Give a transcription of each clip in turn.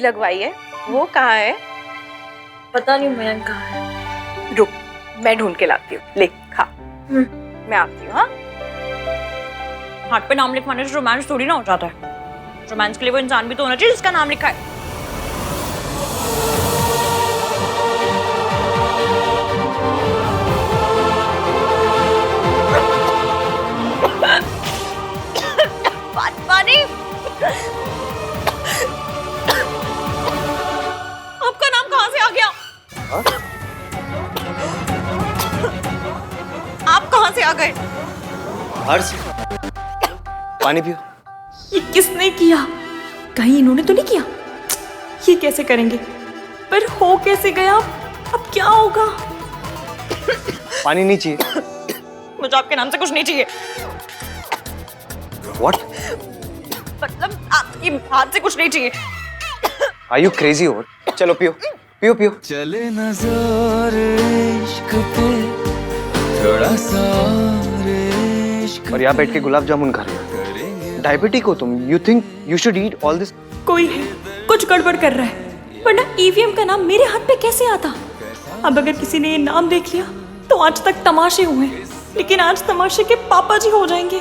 लगवाई है, वो कहाँ है? पता नहीं मयंक कहाँ है। रुक, मैं ढूंढ के लाती हूँ। ले खा। मैं आती हूँ। हाँ, हाथ पे नाम लिखवाने से रोमांस थोड़ी ना हो जाता है। रोमांस के लिए वो इंसान भी तो होना चाहिए जिसका नाम लिखा है। पानी। आपका नाम कहाँ से आ गया? हाँ? आप कहाँ से आ गए? बाहर से। पानी पियो। ये किसने किया? कहीं इन्होंने तो नहीं किया? ये कैसे करेंगे? पर हो कैसे गया? अब क्या होगा? पानी नहीं चाहिए। मुझे आपके नाम से कुछ नहीं चाहिए। What? मतलब आपके हाथ से कुछ नहीं चाहिए। Are you crazy or? चलो पियो, पियो पियो। चले नजर इश्क पे थोड़ा सा इश्क। और यहाँ बैठ के गुलाब जामुन खा रहे हो। डायबिटिक हो तुम। You think you should eat all this? कोई है, कुछ गड़बड़ कर रहा है। वरना ईवीएम का नाम मेरे हाथ पे कैसे आता? अब अगर किसी ने ये नाम देख लिया तो आज तक तमाशे हुए, लेकिन आज तमाशे के पापा जी हो जाएंगे।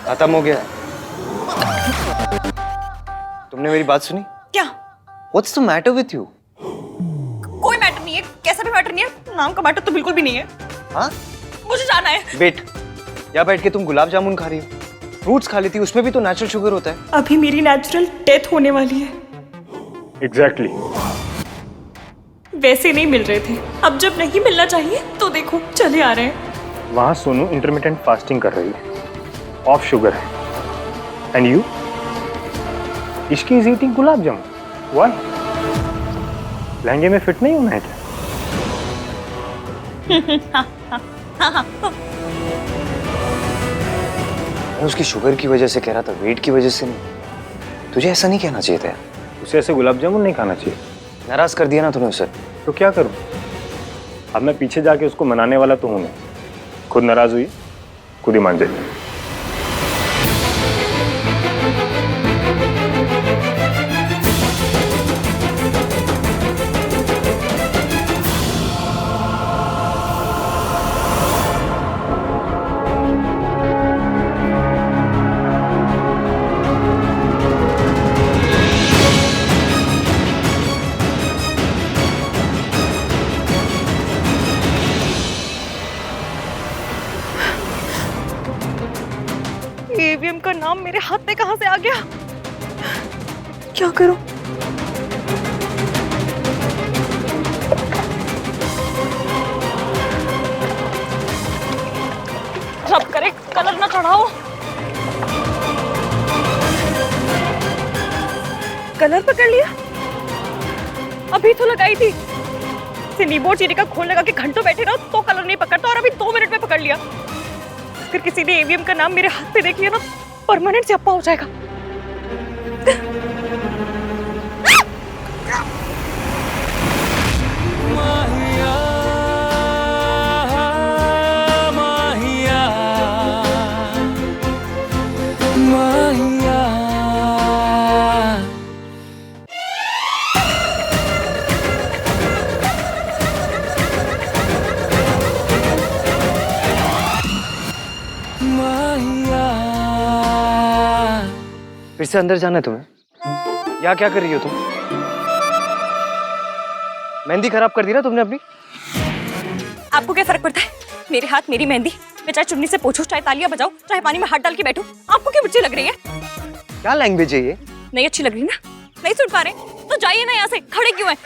खत्म हो गया। तुमने मेरी बात सुनी? क्या? What's the matter with you? कोई मैटर नहीं है, कैसा भी मैटर नहीं है। नाम का मैटर तो बिल्कुल भी नहीं है। हाँ? मुझे जाना है। वेट, यहाँ बैठ के तुम गुलाब जामुन खा रही हो। फ्रूट्स खा लेती, उसमें भी तो नेचुरल शुगर होता है। अभी मेरी नेचुरल डेथ होने वाली है। एग्जैक्टली। वैसे नहीं मिल रहे थे, अब जब नहीं मिलना चाहिए तो देखो चले आ रहे हैं। वहाँ सोनू इंटरमिटेंट फास्टिंग कर रही है, ऑफ शुगर है। And you? Ishki is eating gulab jamun. Why? लहंगे में फिट नहीं होना है क्या? मैं उसकी शुगर की वजह से कह रहा था, वेट की वजह से नहीं। तुझे ऐसा नहीं कहना चाहिए था। उसे ऐसे गुलाब जामुन नहीं खाना चाहिए। नाराज कर दिया ना तूने उसे। तो क्या करूं? अब मैं पीछे जाके उसको मनाने वाला तो हूं नहीं। खुद नाराज हुई, खुद ही मान जाएगी। ईवीएम का नाम मेरे हाथ में कहां से आ गया? क्या करूं? सब करे कलर ना चढ़ाओ। कलर पकड़ लिया? अभी तो लगाई थी। कीबोर्ड चीनी का खोल लगा के घंटों बैठे रहो तो कलर नहीं पकड़ता, और अभी 2 मिनट में पकड़ लिया। अगर किसी ने ईवीएम का नाम मेरे हाथ पे देख लिया ना, परमानेंट से अप्पा हो जाएगा। माहिया, माहिया, माहिया। फिर से अंदर जाना है तुम्हें? यहाँ क्या कर रही हो तुम? मेहंदी खराब कर दी ना तुमने अपनी। आपको क्या फर्क पड़ता है? मेरे हाथ मेरी मेहंदी। मैं चाहे चुन्नी से पोछूं, चाहे तालियां बजाऊं, चाहे पानी में हाथ डाल के बैठूं। आपको क्या बुच्ची लग रही है? क्या लैंग्वेज है ये? नहीं अच्छी लग रही ना? नहीं सुन पा रहे? तो जाइए ना यहाँ से। खड़े क्यों हैं?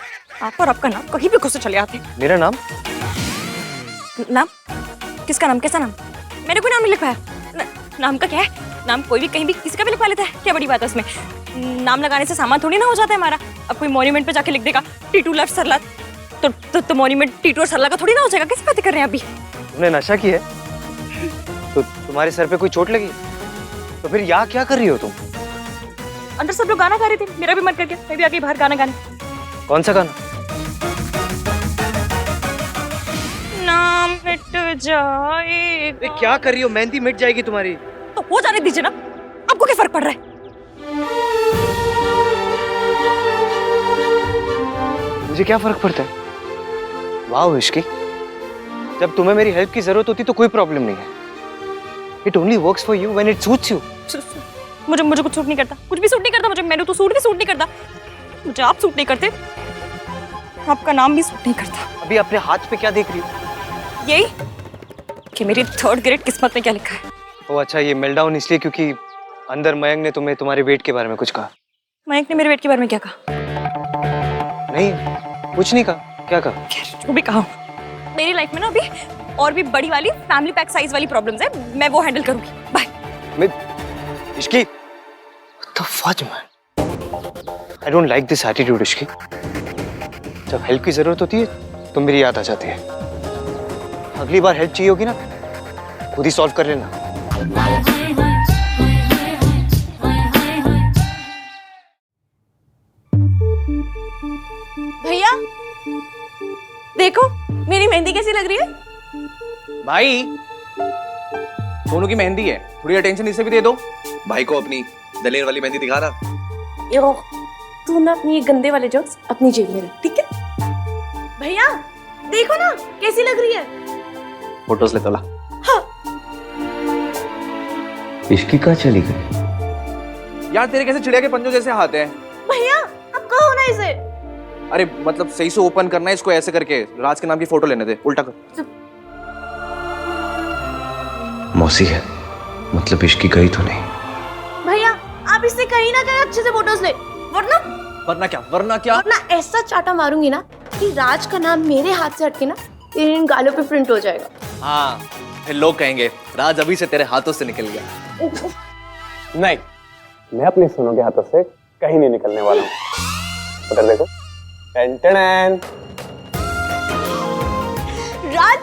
आप और आपका नाम कहीं भी घुस चले आते। मेरा नाम? नाम? किसका नाम? कैसा नाम? मैंने कोई नाम नहीं लिखवाया। नाम का क्या है? नाम कोई भी कहीं भी किसी का भी लिखवा लेता है। क्या बड़ी बात है उसमें? नाम लगाने से सामान थोड़ी ना हो जाता है हमारा। अब कोई मॉन्यूमेंट पे जाके लिख देगा टीटू लव सरला, तो मॉन्यूमेंट टीटू और सरला का थोड़ी ना हो जाएगा। किस बातें कर रहे हैं अभी? तुमने नशा किया है? तो तुम्हारे सर पे कोई चोट लगी? तो फिर यहाँ क्या कर रही हो तुम? अंदर सब लोग गाना गा रहे थे, मेरा भी मन कर गया मैं भी आ गई बाहर गाना गाने। कौन सा गाना? नाम मिट जाए। क्या कर रही हो? मेहंदी मिट जाएगी तुम्हारी। तो हो जाने दीजिए ना, आपको क्या फर्क पड़ रहा है? मुझे क्या फर्क पड़ता है? वाह इश्की, जब तुम्हें मेरी हेल्प की जरूरत होती तो कोई प्रॉब्लम नहीं है। It only works for you when it suits you. मुझे कुछ सूट नहीं करता, कुछ भी सूट नहीं करता मुझे। मैंने तो सूट भी सूट नहीं करता मुझे। आप सूट नहीं करते, आपका नाम भी सूट नहीं करता। अभी अपने हाथ पे क्या देख रही हो? यही कि मेरी 3rd ग्रेड किस्मत में क्या लिखा है। ओ अच्छा, ये मेल्टडाउन इसलिए क्योंकि अंदर मयंक ने तुम्हें तुम्हारे वेट के बारे में कुछ कहा? मयंक ने मेरे वेट के बारे में क्या कहा? नहीं, कुछ नहीं कहा। क्या कहा? खैर जो भी कहा, मेरी लाइफ में ना अभी और भी बड़ी वाली फैमिली पैक साइज वाली प्रॉब्लम्स है, मैं वो हैंडल करूंगी। बाय। मैं इश्की, तो फज मैन, I don't like this attitude इश्की। जब हेल्प की जरूरत होती है तो मेरी याद आ जाती है। अगली बार हेल्प चाहिए होगी ना, खुद ही सॉल्व कर लेना। भैया देखो मेरी मेहंदी कैसी लग रही है। भाई, सोनू की मेहंदी है, थोड़ी अटेंशन इसे भी दे दो। भाई को अपनी दलेर वाली मेहंदी दिखा रहा। यो, तू ना अपनी ये गंदे वाले जोक्स अपनी जेब में रख, ठीक है? भैया देखो ना कैसी लग रही है। फोटोज ले तोला। हाँ। इश्की कहाँ चली गई? यार तेरे कैसे चिड़िया के पंजों जैसे हाथ हैं? भैया अब कहो ना इसे। अरे मतलब सही से ओपन करना है इसको, ऐसे करके राज के नाम की फोटो लेने दे। उल्टा कर। मौसी है, मतलब इश्की गई तो नहीं? भैया आप इससे कहीं ना कहीं अच्छे से फोटोज ले, वरना वरना क्या? वरना क्या? वरना ऐसा चाटा मारूंगी ना कि राज का नाम मेरे हाथ से हटके ना तेरे इन गालों पे प्रिंट हो जाएगा। हाँ, फिर लोग कहेंगे राज अभी से तेरे हाथों से निकल गया। नहीं, मैं अपनी सोनू के हाथों से कहीं नहीं निकलने वाला हूँ। उधर देखो। टेन। राज,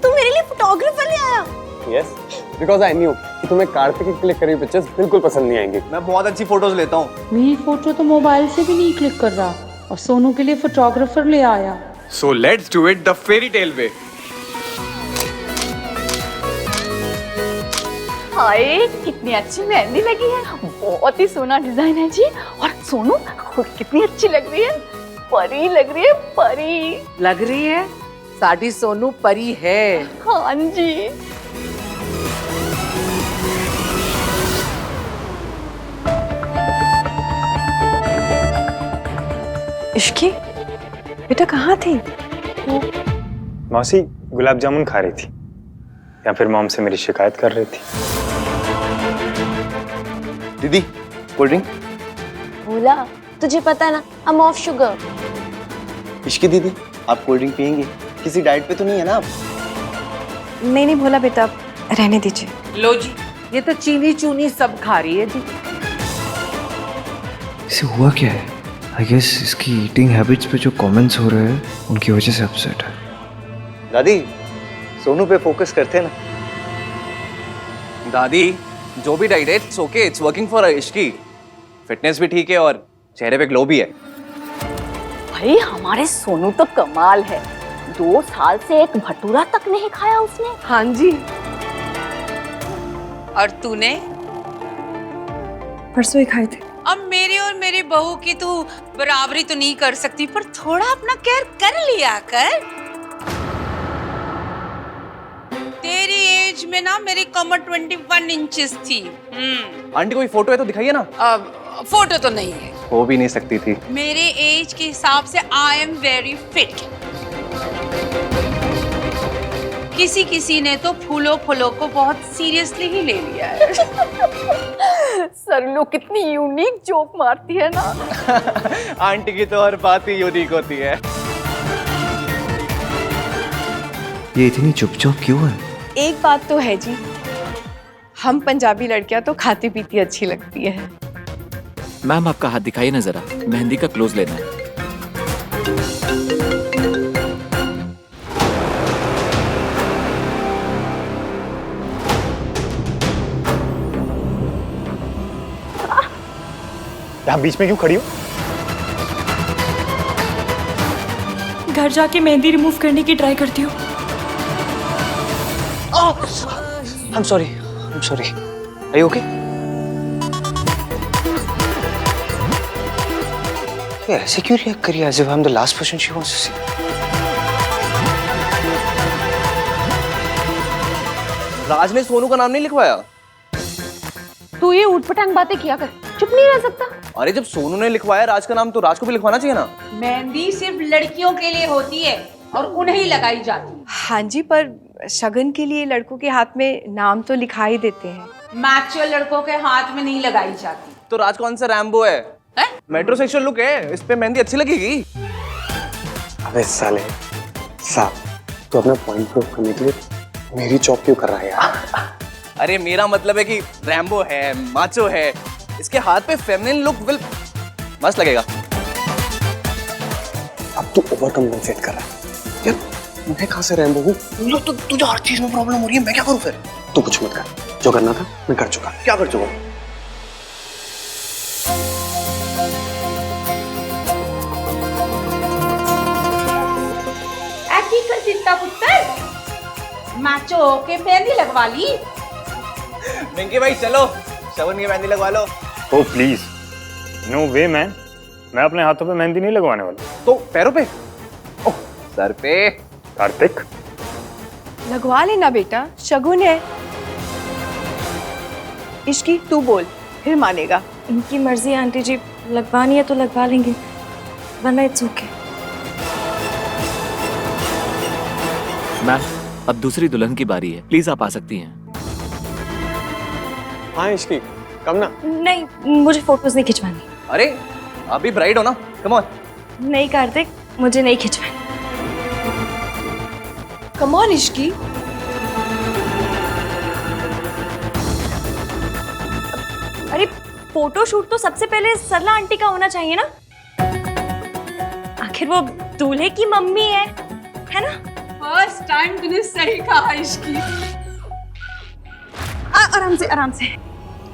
तू मेरे लिए फोटोग्राफर ले आया? यस, बिकॉज आई न्यू कि तुम्हें कार्तिक की क्लिक करी पिक्चर्स बिल्कुल पसंद नहीं आएंगी। मैं बहुत अच्छी फोटोज लेता हूँ। मेरी फोटो तो मोबाइल से भी नहीं क्लिक कर रहा और सोनू के लिए फोटोग्राफर ले आया। So let's do it the fairy tale way. हाय कितनी अच्छी मेहंदी लगी है, बहुत ही सोना डिजाइन है जी। और सोनू खुद कितनी अच्छी लग रही है, परी लग रही है, परी लग रही है। साडी सोनू परी है। हाँ जी। इश्की बेटा कहाँ थी? मौसी गुलाब जामुन खा रही थी या फिर मॉम से मेरी शिकायत कर रही थी। दीदी कोल्ड ड्रिंक। भोला तुझे पता है ना, I'm off sugar। इश्की दीदी, आप कोल्ड ड्रिंक पियेंगी? किसी डाइट पे तो नहीं है ना आप? नहीं भोला बेटा, रहने दीजिए। लो जी, ये तो चीनी चूनी सब खा रही है जी। इसे हुआ क्या है? आई गेस इसकी ईटिंग हैबिट्स पे जो कमेंट्स हो रहे हैं उनकी वजह से अपसेट है। दादी, सोनू पे फोकस करते हैं ना। दादी जो भी डाइट है it's okay, it's working for Ishki. Fitness भी ठीक है और चेहरे पे ग्लो भी है। भाई हमारे सोनू तो कमाल है, 2 साल से एक भटूरा तक नहीं खाया उसने। हाँ जी। और तूने? परसों ही खाए थे। अब मेरे और मेरी बहू की तू बराबरी तो नहीं कर सकती, पर थोड़ा अपना केयर कर लिया कर। तेरी एज में ना मेरी कमर 21 इंचेस थी। आंटी कोई फोटो है तो दिखाइए ना। फोटो तो नहीं है। हो भी नहीं सकती थी। मेरे एज के हिसाब से आई एम वेरी फिट। किसी ने तो फूलों को बहुत सीरियसली ही ले लिया है। सरलू कितनी यूनिक जोक मारती है ना। आंटी की तो हर बात ही यूनिक होती है। ये इतनी चुपचाप क्यों है? एक बात तो है जी, हम पंजाबी लड़कियां तो खाती पीती अच्छी लगती है। मैम आपका हाथ दिखाइए ना जरा, मेहंदी का क्लोज लेना है। यहाँ बीच में क्यों खड़ी हो? घर जाके मेहंदी रिमूव करने की ट्राई करती हूँ। I'm sorry. Are you okay? तो ऐसे क्यों रिएक्ट करी as if I am the last person she wants to see? Raj ने सोनू का नाम नहीं लिखवाया। तू ये ऊटपटांग बातें किया कर, चुप नहीं रह सकता। अरे जब सोनू ने लिखवाया राज का नाम तो राज को भी लिखवाना चाहिए ना। मेहंदी सिर्फ लड़कियों के लिए होती है और उन्हें ही लगाई जाती है। हाँ जी, पर शगन के लिए लड़कों के हाथ में नाम तो लिखा ही देते हैं। मैचुअर लड़कों के हाथ में नहीं लगाई जाती। तो राज कौन सा रैम्बो है? मेट्रोसेक्सुअल लुक है, इस पे मेहंदी अच्छी लगेगी। अबे साले साहब, तो अपना पॉइंट प्रूव करने के लिए मेरी चॉप क्यों कर रहा है यार? अरे मेरा मतलब है कि रैम्बो है, माचो है, इसके हाथ पे फेमिनिन लुक विल मस्त लगेगा। अब तू ओवर कम्पेंसेट कर रहा है यार। मैं कहाँ से रैम्बो हूँ? तो तुझे हर चीज में प्रॉब्लम हो रही है, मैं क्या करूँ फिर? तू कुछ मत कर, जो करना था मैं कर चुका। क्या कर चुका? मैचो के मेहंदी लगवा ली। मिंकी भाई चलो शगन की मेहंदी लगवा लो। ओ प्लीज, नो वे मैन, मैं अपने हाथों पे मेहंदी नहीं लगवाने वाला। तो पैरों पे? ओह सर पे। कार्तिक लगवा लेना बेटा, शगुन है। इश्की तू बोल, फिर मानेगा। इनकी मर्जी आंटी जी, लगवानी है तो लगवा लेंगे, वरना इट्स ओके। मैम अब दूसरी दुल्हन की बारी है, प्लीज आप आ सकती हैं। हाँ इश्की, कम ना। नहीं, मुझे फोटोज नहीं खिंचवानी। अरे आप भी ब्राइड हो ना, कम ऑन। नहीं कार्तिक, मुझे नहीं खिंचवानी। Come on Ishki. अरे फोटो शूट तो सबसे पहले सरला आंटी का होना चाहिए ना, आखिर वो दूल्हे की मम्मी है ना? फर्स्ट टाइम तूने सही कहा इश्की। आराम से आराम से।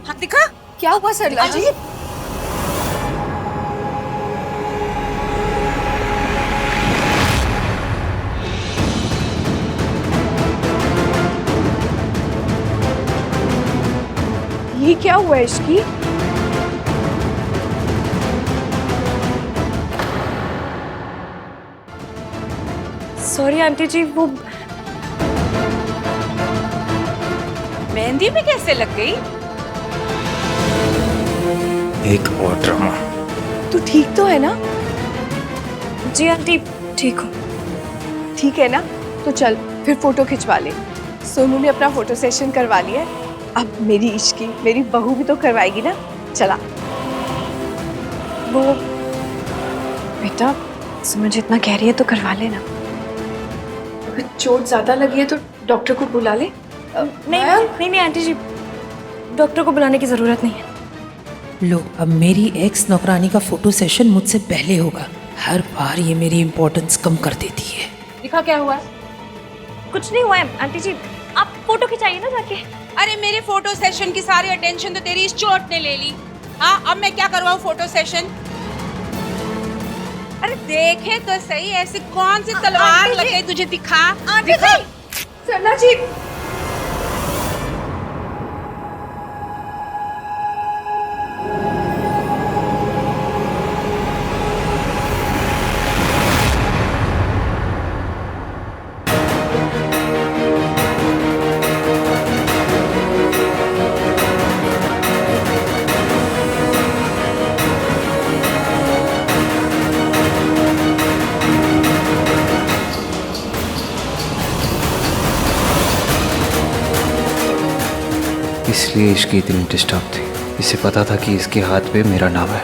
हाँ दिखा क्या हुआ सरला जी? ये क्या हुआ इश्की? सॉरी आंटी जी, वो मेहंदी में कैसे लग गई? एक और ड्रामा। तू ठीक तो है ना? जी आंटी ठीक हूँ। ठीक है ना? तो चल फिर फोटो खिंचवा ले। सोनू ने अपना फोटो सेशन करवा लिया है, अब मेरी इश्की, मेरी बहू भी तो करवाएगी ना। चला। वो बेटा समझ इतना कह रही है तो करवा लेना। अगर चोट ज्यादा लगी है तो डॉक्टर को बुला ले। नहीं आंटी जी, डॉक्टर को बुलाने की जरूरत नहीं है। लो, अब मेरी एक्स नौकरानी का फोटो सेशन मुझसे पहले होगा। हर बार ये मेरी इम्पोर्टेंस कम कर देती है। दिखा क्या हुआ? कुछ नहीं हुआ है आंटी जी, आप फोटो खिंचाइए ना जाके। अरे मेरे फोटो सेशन की सारी अटेंशन तो तेरी इस चोट ने ले ली। हाँ, अब मैं क्या करवाऊँ फोटो सेशन? अरे देखे तो सही, ऐसी कौन सी तलवार लग गई तुझे? दिखा दिखा। सरला जी, इसलिए इसकी इतनी डिस्टर्ब थी, इसे पता था कि इसके हाथ पे मेरा नाम है।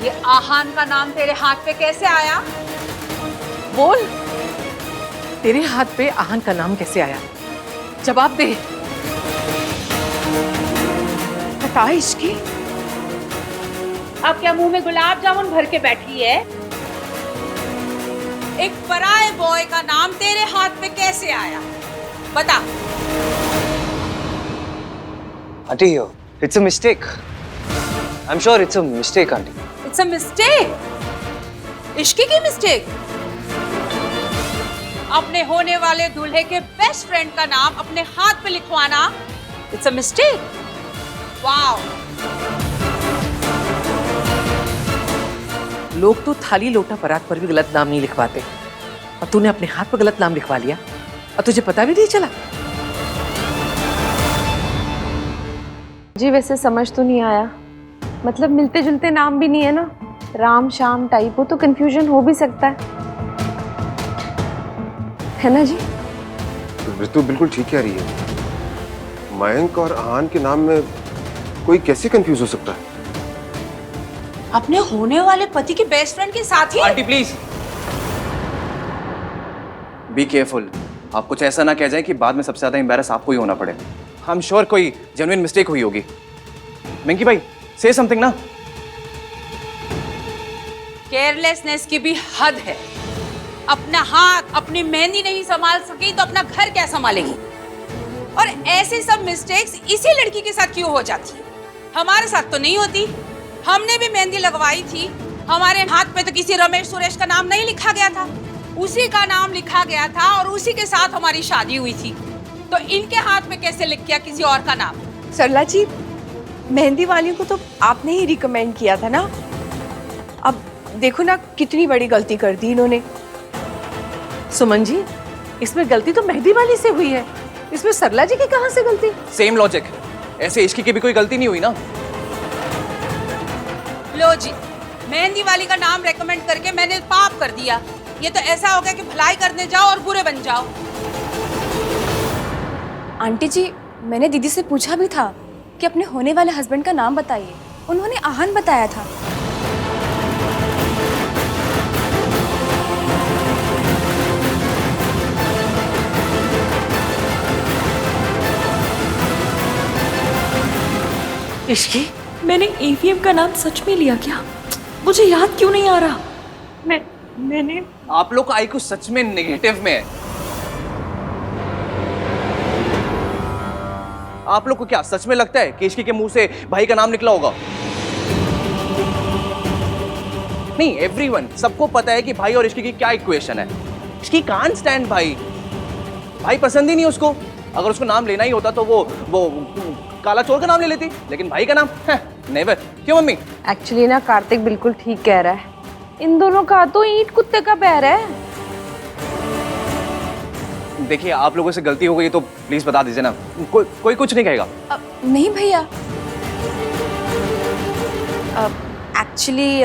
ये आहान का नाम तेरे हाथ पे कैसे आया? बोल, तेरे हाथ पे आहान का नाम कैसे आया? जवाब दे। बता इश्की। अब क्या मुंह में गुलाब जामुन भर के बैठी है? एक पराये बॉय का नाम तेरे हाथ पे कैसे आया? बता। Aunty, it's a mistake. I'm sure it's a mistake, aunty. It's a mistake. Ishki की मिस्टेक? अपने होने वाले दूल्हे के बेस्ट फ्रेंड का नाम अपने हाथ पे लिखवाना इट्स अ मिस्टेक। वाओ। लोग तो थाली लोटा परात पर भी गलत नाम नहीं लिखवाते, और तूने अपने हाथ पर गलत नाम लिखवा लिया और तुझे पता भी नहीं चला। जी वैसे समझ तो नहीं आया, मतलब मिलते जुलते नाम भी नहीं है ना, राम शाम टाइप हो तो कंफ्यूजन हो भी सकता है ना जी? ऋतु बिल्कुल ठीक कह रही है। मयंक और आहान के नाम में कोई कैसे कंफ्यूज हो सकता है? अपने होने वाले पति के बेस्ट फ्रेंड के साथ ही। आंटी प्लीज बी केयरफुल, आप कुछ ऐसा ना कह जाए कि बाद में सबसे ज्यादा एम्बैरस आपको ही होना पड़े। आई एम श्योर कोई जेन्युइन मिस्टेक हुई होगी। मिंकी भाई से समथिंग ना। केयरलेसनेस की भी हद है। अपना हाथ अपनी मेहंदी नहीं संभाल सकी तो अपना घर क्या संभालेगी? और ऐसे सब मिस्टेक्स इसी लड़की के साथ क्यों हो जाती है? हमारे साथ तो नहीं होती। हमने भी मेहंदी लगवाई थी, हमारे हाथ पे तो किसी रमेश सुरेश का नाम नहीं लिखा गया था, उसी का नाम लिखा गया था और उसी के साथ हमारी शादी हुई थी। तो इनके हाथ में कैसे लिख गया किसी और का नाम? सरला जी, मेहंदी वाली को तो आपने ही रिकमेंड किया था ना। अब देखो ना कितनी बड़ी गलती कर दी इन्होंने। सुमन जी, इसमें गलती तो मेहंदी वाली से हुई है, इसमें सरला जी की कहां से गलती? सेम लॉजिक, ऐसे इश्की की भी कोई गलती नहीं हुई ना। लो जी, मेहंदी वाली का नाम रेकमेंड करके मैंने पाप कर दिया। ये तो ऐसा हो गया कि भलाई करने जाओ और बुरे बन जाओ। आंटी जी, मैंने दीदी से पूछा भी था कि अपने होने वाले हस्बैंड का नाम बताइए, उन्होंने आहान बताया था। इश्की, मैंने ईवीएम का नाम सच में लिया क्या? मुझे याद क्यों नहीं आ रहा? मैंने आप लोग का आईक्यू सच में नेगेटिव में है। आप लोग को क्या सच में लगता है कि इश्की के मुंह से भाई का नाम निकला होगा? नहीं, एवरीवन, सबको पता है कि भाई और इश्की की क्या इक्वेशन है। इश्की कांट स्टैंड भाई, भाई पसंद ही नहीं उसको। अगर उसको नाम लेना ही होता तो वो काला चोर का नाम ले लेती, लेकिन भाई का नाम नेवर। क्यों मम्मी? एक्चुअली ना कार्तिक बिल्कुल ठीक कह रहा है, इन दोनों का तो ईंट कुत्ते का पैर है। देखिए, आप लोगों से गलती हो गई तो प्लीज बता दीजिए ना, कोई कुछ नहीं कहेगा। नहीं भैया, एक्चुअली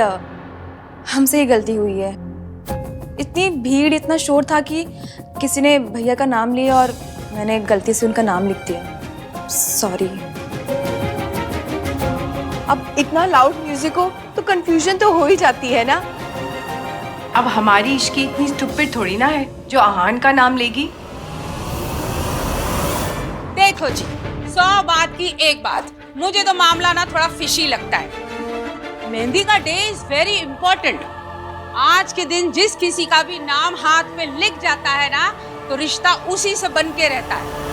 हमसे ही गलती हुई है। इतनी भीड़, इतना शोर था कि किसी ने भैया का नाम लिया और मैंने गलती से उनका नाम लिख दिया। सॉरी। अब इतना लाउड म्यूजिक हो तो कंफ्यूजन तो हो ही जाती है ना। अब हमारी इश्की इतनी स्टूपिड थोड़ी ना है जो आहान का नाम लेगी। देखो जी, 100 बात की एक बात, मुझे तो मामला ना थोड़ा फिशी लगता है। मेहंदी का डे इज वेरी इंपॉर्टेंट। आज के दिन जिस किसी का भी नाम हाथ में लिख जाता है ना, तो रिश्ता उसी से बन के रहता है।